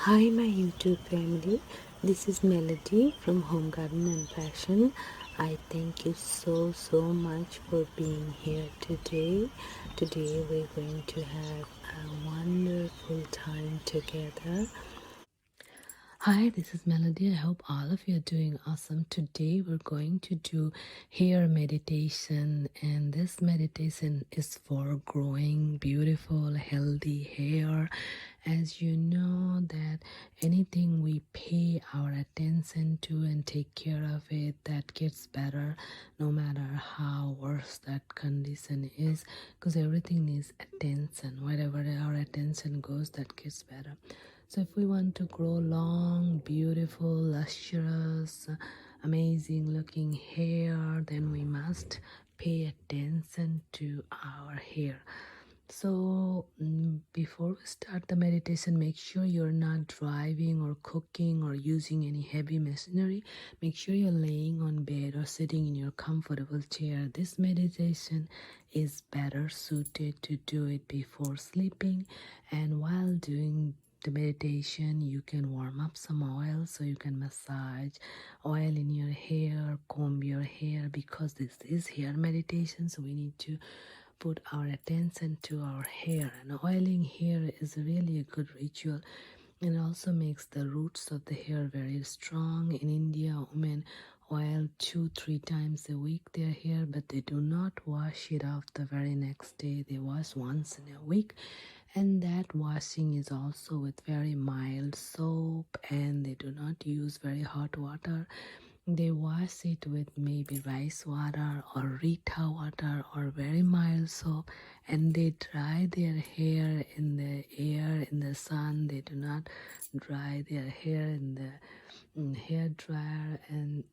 Hi, my YouTube family. This is Melody from Home Garden and Fashion. I thank you so much for being here today. Today, we're going to have a wonderful time together. Hi, this is Melody. I hope all of you are doing awesome. Today we're going to do hair meditation, and this meditation is for growing beautiful, healthy hair. As you know that anything we pay our attention to and take care of it, that gets better no matter how worse that condition is, because everything needs attention. Wherever our attention goes, that gets better. So if we want to grow long, beautiful, lustrous, amazing looking hair, then we must pay attention to our hair. So before we start the meditation, make sure you're not driving or cooking or using any heavy machinery. Make sure you're laying on bed or sitting in your comfortable chair. This meditation is better suited to do it before sleeping, and while doing the meditation you can warm up some oil, so you can massage oil in your hair, comb your hair, because this is hair meditation, so we need to put our attention to our hair. And oiling hair is really a good ritual, and also makes the roots of the hair very strong. In India, women oil 2-3 times a week their hair, but they do not wash it off the very next day. They wash once in a week, and that washing is also with very mild soap, and they do not use very hot water. They wash it with maybe rice water or Rita water or very mild soap, and they dry their hair in the air, in the sun. They do not dry their hair in the hair dryer, and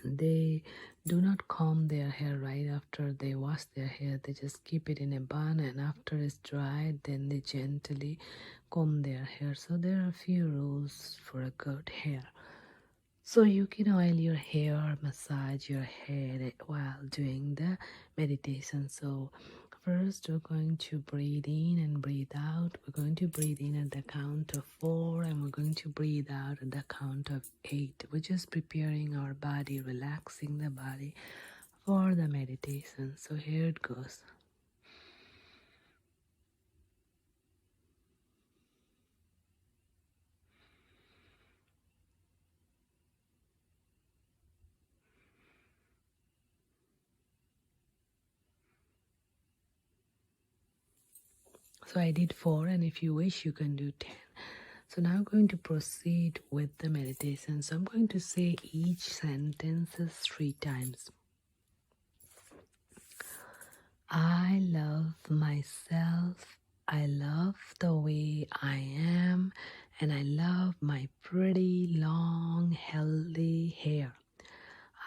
they do not comb their hair right after they wash their hair. They just keep it in a bun, and after it's dried, then they gently comb their hair. So there are a few rules for a good hair. So you can oil your hair, massage your head while doing the meditation. So first we're going to breathe in and breathe out. We're going to breathe in at the count of 4, and we're going to breathe out at the count of 8. We're just preparing our body, relaxing the body for the meditation. So here it goes. So I did 4, and if you wish you can do 10. So now I'm going to proceed with the meditation. So I'm going to say each sentences 3 times. I love myself. I love the way I am, and I love my pretty long healthy hair.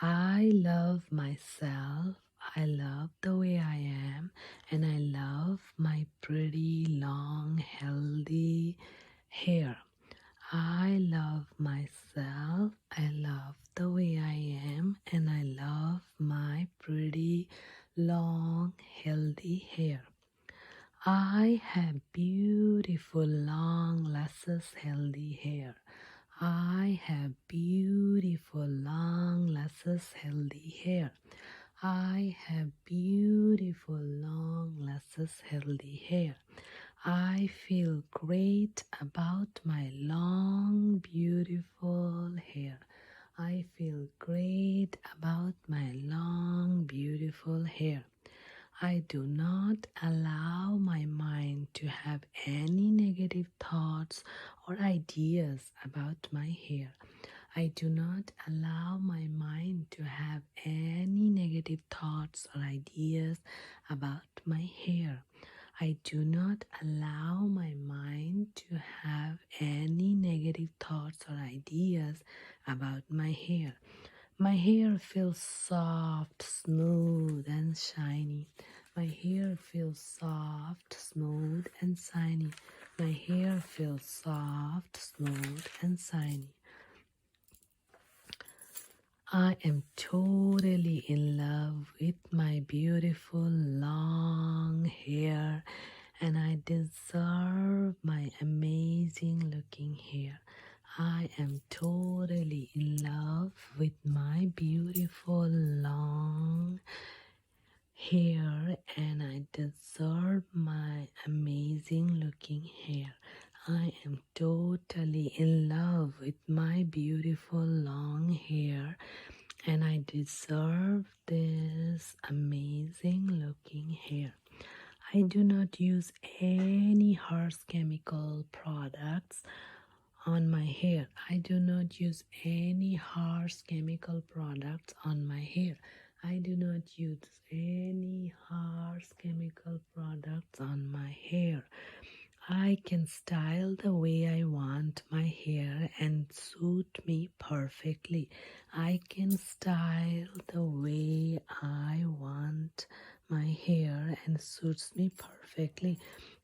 I love myself. I love the way I am, and I love my pretty long healthy hair. I love myself. I love the way I am, and I love my pretty long healthy hair. I have beautiful long luscious healthy hair. I have beautiful long luscious healthy hair. I have beautiful long luscious healthy hair. I feel great about my long beautiful hair. I feel great about my long beautiful hair. I do not allow my mind to have any negative thoughts or ideas about my hair. I do not allow my mind to have any negative thoughts or ideas about my hair. I do not allow my mind to have any negative thoughts or ideas about my hair. My hair feels soft, smooth, and shiny. My hair feels soft, smooth, and shiny. My hair feels soft, smooth, and shiny. I am totally in love with my beautiful long hair, and I deserve my amazing looking hair. I am totally in love with my beautiful long hair, and I deserve my amazing looking hair. I am totally in love with my beautiful long hair, and I deserve this amazing looking hair. I do not use any harsh chemical products on my hair. I do not use any harsh chemical products on my hair. I do not use any harsh chemical products on my hair. I can style the way I want my hair and suit me perfectly. I can style the way I want my hair and suits me perfectly.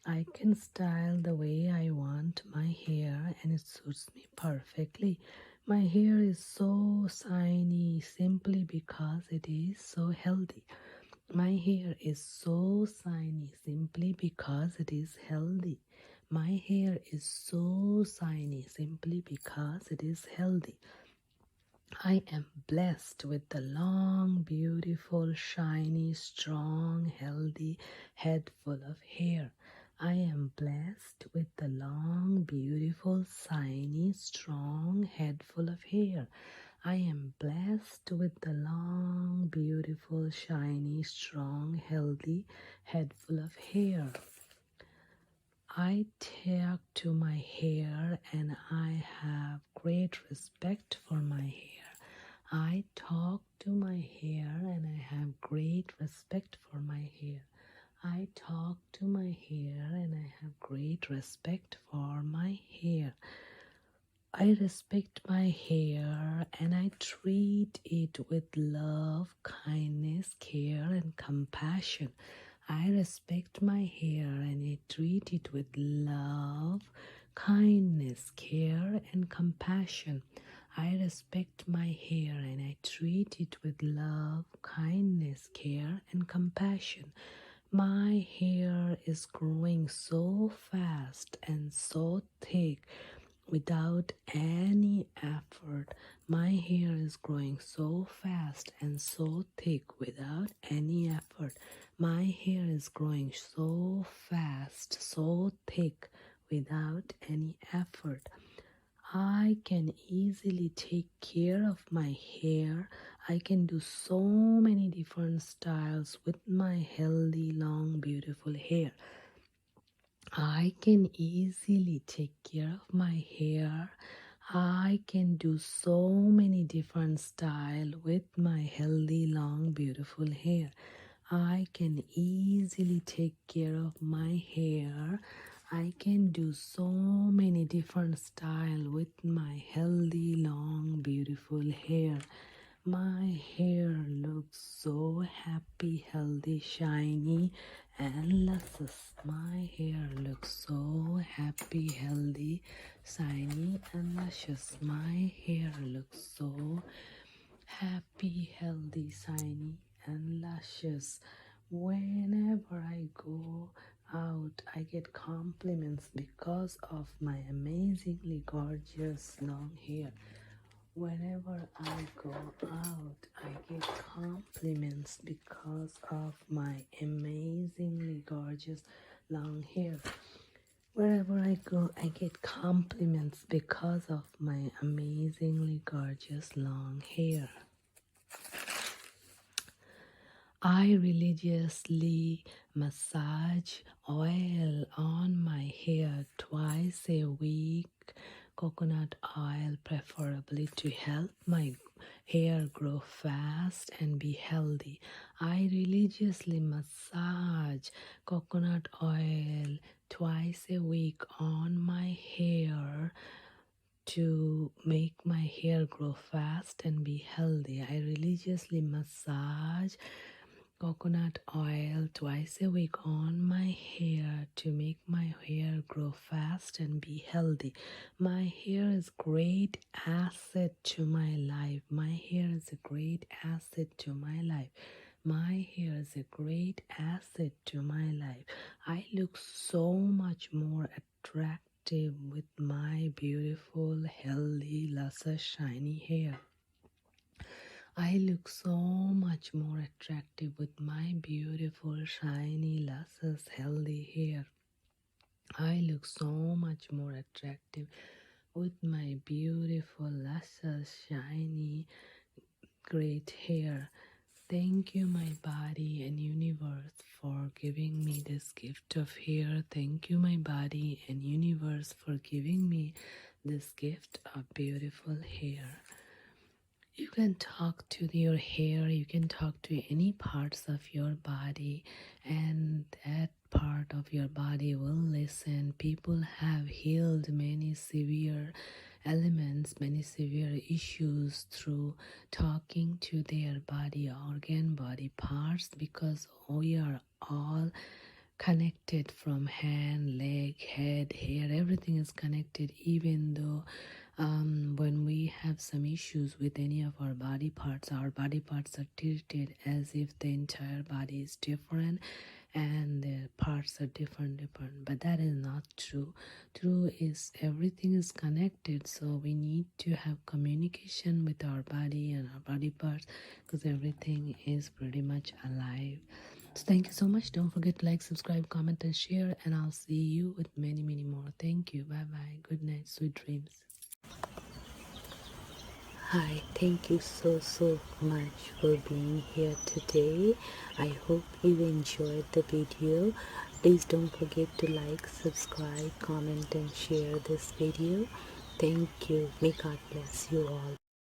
I can style the way I want my hair and it suits me perfectly. My hair is so shiny simply because it is so healthy. My hair is so shiny simply because it is healthy. My hair is so shiny simply because it is healthy. I am blessed with the long, beautiful, shiny, strong, healthy head full of hair. I am blessed with the long, beautiful, shiny, strong head full of hair. I am blessed with the long, beautiful, shiny, strong, healthy head full of hair. I take to my hair and I have great respect for my hair. I talk to my hair and I have great respect for my hair. I talk to my hair and I have great respect for my hair. I respect my hair and I treat it with love, kindness, care, and compassion. I respect my hair and I treat it with love, kindness, care, and compassion. I respect my hair and I treat it with love, kindness, care, and compassion. My hair is growing so fast and so thick without any effort. My hair is growing so fast and so thick without any effort. My hair is growing so fast, so thick without any effort. I can easily take care of my hair. I can do so many different styles with my healthy, long, beautiful hair. I can easily take care of my hair. I can do so many different styles with my healthy, long, beautiful hair. I can easily take care of my hair. I can do so many different styles with my healthy, long, beautiful hair. My hair looks so happy, healthy, shiny, and luscious. My hair looks so happy, healthy, shiny, and luscious. My hair looks so happy, healthy, shiny, and luscious. Whenever I go out, I get compliments because of my amazingly gorgeous long hair. Whenever I go out, I get compliments because of my amazingly gorgeous long hair. Wherever I go, I get compliments because of my amazingly gorgeous long hair. I religiously massage oil on my hair twice a week, coconut oil preferably, to help my hair grow fast and be healthy. I religiously massage coconut oil twice a week on my hair to make my hair grow fast and be healthy. I religiously massage coconut oil twice a week on my hair to make my hair grow fast and be healthy. My hair is great asset to my life. My hair is a great asset to my life. My hair is a great asset to my life. I look so much more attractive attractive with my beautiful, healthy, luscious, shiny hair. I look so much more attractive with my beautiful, shiny, luscious, healthy hair. I look so much more attractive with my beautiful, luscious, shiny, great hair. Thank you, my body and universe, for giving me this gift of hair. Thank you, my body and universe, for giving me this gift of beautiful hair. You can talk to your hair, you can talk to any parts of your body, and that part of your body will listen. People have healed many severe elements, many severe issues through talking to their body organ, body parts, because we are all connected from hand, leg, head, hair, everything is connected. Even though when we have some issues with any of our body parts are treated as if the entire body is different and the parts are different, but that is not true. True is everything is connected, so we need to have communication with our body and our body parts, because everything is pretty much alive. So thank you so much. Don't forget to like, subscribe, comment, and share, and I'll see you with many more. Thank you. Bye bye. Good night. Sweet dreams. Hi, thank you so much for being here today. I hope you enjoyed the video. Please don't forget to like, subscribe, comment, and share this video. Thank you. May God bless you all.